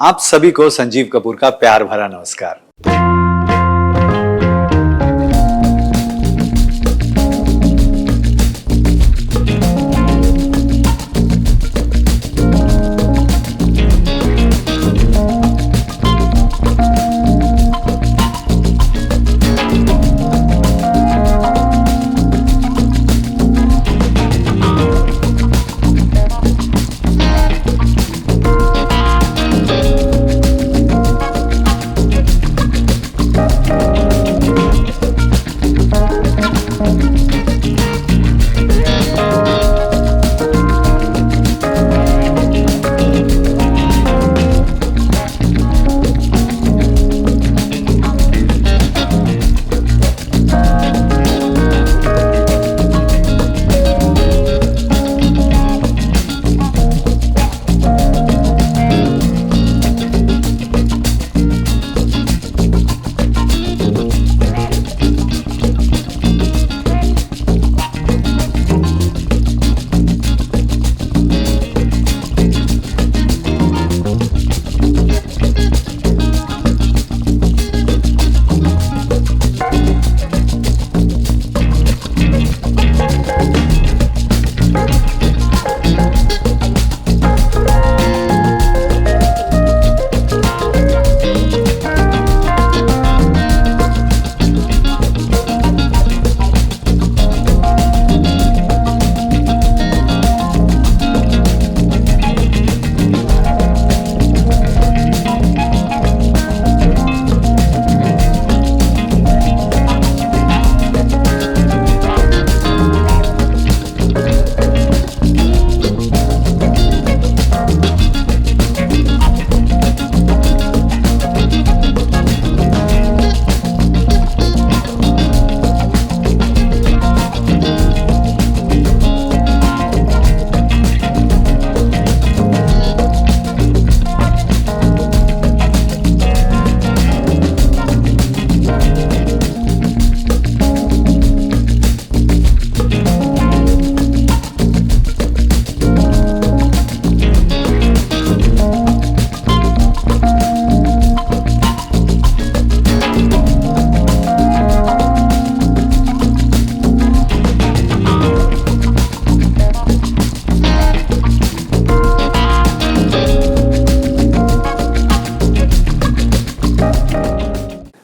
आप सभी को संजीव कपूर का प्यार भरा नमस्कार।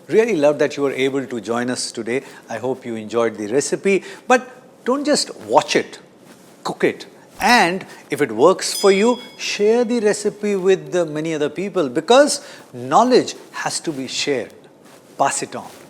Really love that you were able to join us today. I hope you enjoyed the recipe. But don't just watch it, cook it. And if it works for you, share the recipe with many other people because knowledge has to be shared. Pass it on.